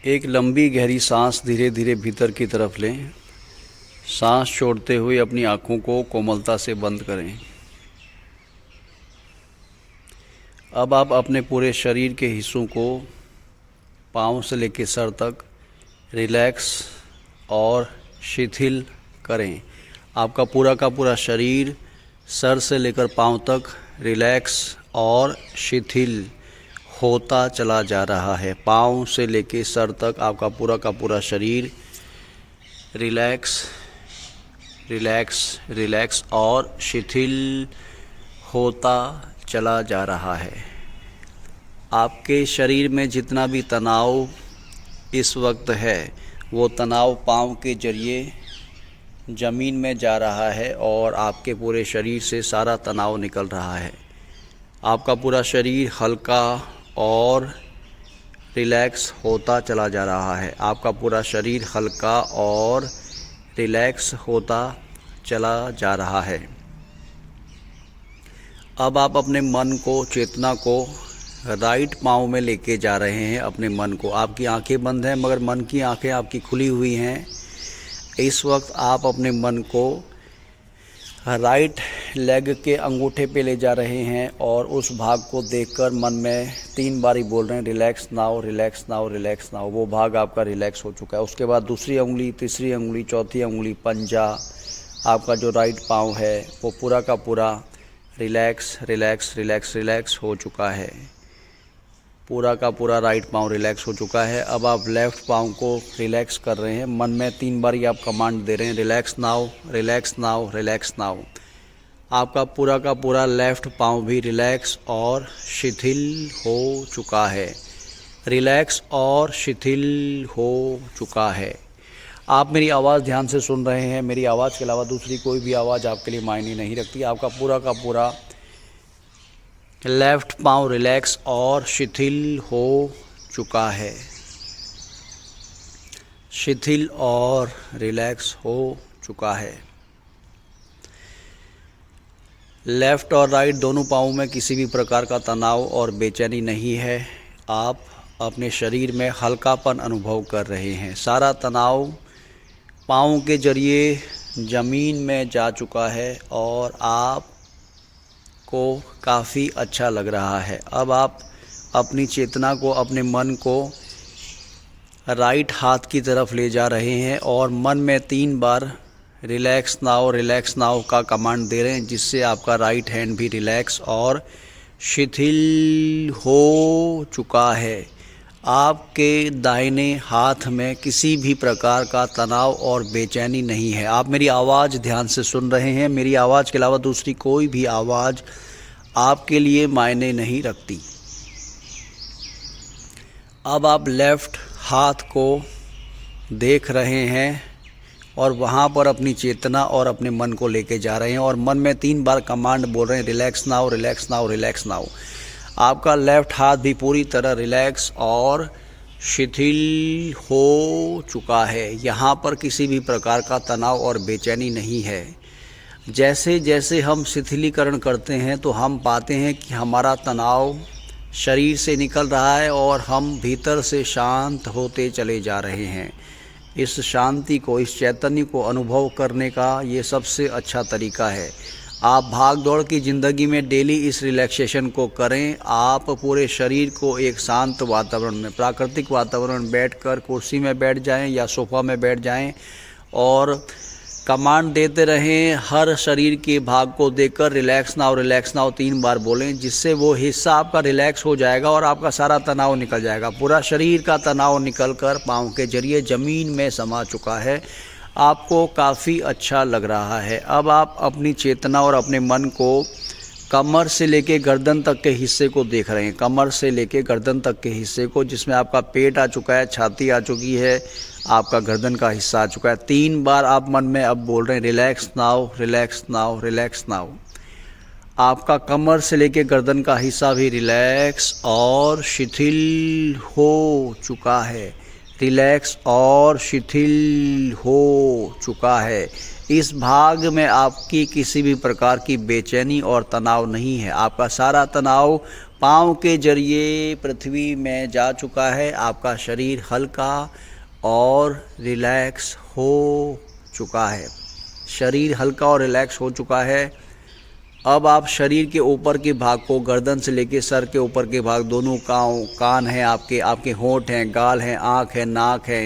एक लंबी गहरी सांस धीरे धीरे भीतर की तरफ लें। सांस छोड़ते हुए अपनी आँखों को कोमलता से बंद करें। अब आप अपने पूरे शरीर के हिस्सों को पाँव से लेकर सर तक रिलैक्स और शिथिल करें। आपका पूरा का पूरा शरीर सर से लेकर पाँव तक रिलैक्स और शिथिल होता चला जा रहा है। पाँव से लेकर सर तक आपका पूरा का पूरा शरीर रिलैक्स रिलैक्स रिलैक्स और शिथिल होता चला जा रहा है। आपके शरीर में जितना भी तनाव इस वक्त है वो तनाव पाँव के जरिए ज़मीन में जा रहा है और आपके पूरे शरीर से सारा तनाव निकल रहा है। आपका पूरा शरीर हल्का और रिलैक्स होता चला जा रहा है। आपका पूरा शरीर हल्का और रिलैक्स होता चला जा रहा है। अब आप अपने मन को, चेतना को राइट पाँव में लेके जा रहे हैं। अपने मन को, आपकी आंखें बंद हैं मगर मन की आंखें आपकी खुली हुई हैं। इस वक्त आप अपने मन को राइट लेग के अंगूठे पे ले जा रहे हैं और उस भाग को देखकर मन में 3 बारी बोल रहे हैं relax now, relax now, relax now. वो भाग आपका रिलैक्स हो चुका है। उसके बाद दूसरी उंगली, तीसरी उंगली, चौथी उंगली, पंजा, आपका जो राइट पाँव है वो पूरा का पूरा रिलैक्स रिलैक्स रिलैक्स रिलैक्स हो चुका है। पूरा का पूरा राइट पाँव रिलैक्स हो चुका है। अब आप लेफ़्ट पाँव को रिलैक्स कर रहे हैं। मन में 3 बार आप कमांड दे रहे हैं relax now, relax now, relax now. आपका पूरा का पूरा लेफ़्ट पाँव भी रिलैक्स और शिथिल हो चुका है। रिलैक्स और शिथिल हो चुका है। आप मेरी आवाज़ ध्यान से सुन रहे हैं। मेरी आवाज़ के अलावा दूसरी कोई भी आवाज़ आपके लिए मायने नहीं रखती। आपका पूरा का पूरा लेफ़्ट पाँव रिलैक्स और शिथिल हो चुका है। शिथिल और रिलैक्स हो चुका है। लेफ़्ट और राइट दोनों पाँवों में किसी भी प्रकार का तनाव और बेचैनी नहीं है। आप अपने शरीर में हल्कापन अनुभव कर रहे हैं। सारा तनाव पाँव के जरिए ज़मीन में जा चुका है और आप को काफ़ी अच्छा लग रहा है। अब आप अपनी चेतना को, अपने मन को राइट हाथ की तरफ ले जा रहे हैं और मन में 3 बार रिलैक्स नाउ का कमांड दे रहे हैं, जिससे आपका राइट हैंड भी रिलैक्स और शिथिल हो चुका है। आपके दाहिने हाथ में किसी भी प्रकार का तनाव और बेचैनी नहीं है। आप मेरी आवाज़ ध्यान से सुन रहे हैं। मेरी आवाज़ के अलावा दूसरी कोई भी आवाज़ आपके लिए मायने नहीं रखती। अब आप लेफ़्ट हाथ को देख रहे हैं और वहाँ पर अपनी चेतना और अपने मन को लेके जा रहे हैं और मन में 3 बार कमांड बोल रहे हैं relax now, relax now, relax now. आपका लेफ़्ट हाथ भी पूरी तरह रिलैक्स और शिथिल हो चुका है। यहाँ पर किसी भी प्रकार का तनाव और बेचैनी नहीं है। जैसे जैसे हम शिथिलीकरण करते हैं तो हम पाते हैं कि हमारा तनाव शरीर से निकल रहा है और हम भीतर से शांत होते चले जा रहे हैं। इस शांति को, इस चैतन्य को अनुभव करने का ये सबसे अच्छा तरीका है। आप भाग दौड़ की ज़िंदगी में डेली इस रिलैक्सेशन को करें। आप पूरे शरीर को एक शांत वातावरण में, प्राकृतिक वातावरण में बैठकर कुर्सी में बैठ जाएं या सोफ़ा में बैठ जाएं और कमांड देते रहें। हर शरीर के भाग को देखकर रिलैक्स नाउ 3 बार बोलें, जिससे वो हिस्सा आपका रिलैक्स हो जाएगा और आपका सारा तनाव निकल जाएगा। पूरा शरीर का तनाव निकलकर पाँव के जरिए ज़मीन में समा चुका है। आपको काफ़ी अच्छा लग रहा है। अब आप अपनी चेतना और अपने मन को कमर से लेके गर्दन तक के हिस्से को देख रहे हैं। कमर से लेके गर्दन तक के हिस्से को, जिसमें आपका पेट आ चुका है, छाती आ चुकी है, आपका गर्दन का हिस्सा आ चुका है। 3 बार आप मन में अब बोल रहे हैं relax now, relax now, relax now. आपका कमर से लेके गर्दन का हिस्सा भी रिलैक्स और शिथिल हो चुका है। रिलैक्स और शिथिल हो चुका है। इस भाग में आपकी किसी भी प्रकार की बेचैनी और तनाव नहीं है। आपका सारा तनाव पाँव के जरिए पृथ्वी में जा चुका है। आपका शरीर हल्का और रिलैक्स हो चुका है। शरीर हल्का और रिलैक्स हो चुका है। अब आप शरीर के ऊपर के भाग को, गर्दन से लेके सर के ऊपर के भाग, दोनों कान हैं आपके होंठ हैं, गाल हैं, आँख है,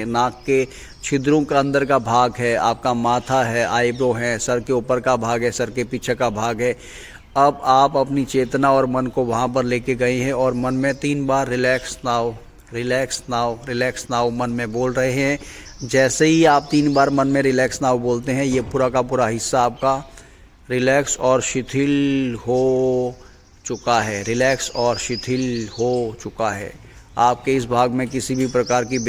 नाक के छिद्रों का अंदर का भाग है, आपका माथा है, आईब्रो है, सर के ऊपर का भाग है, सर के पीछे का भाग है। अब आप अपनी चेतना और मन को वहाँ पर लेके गए हैं और मन में 3 बार relax now, relax now, relax now मन में बोल रहे हैं। जैसे ही आप 3 बार मन में रिलैक्स नाउ बोलते हैं, ये पूरा का पूरा हिस्सा आपका रिलैक्स और शिथिल हो चुका है। रिलैक्स और शिथिल हो चुका है। आपके इस भाग में किसी भी प्रकार की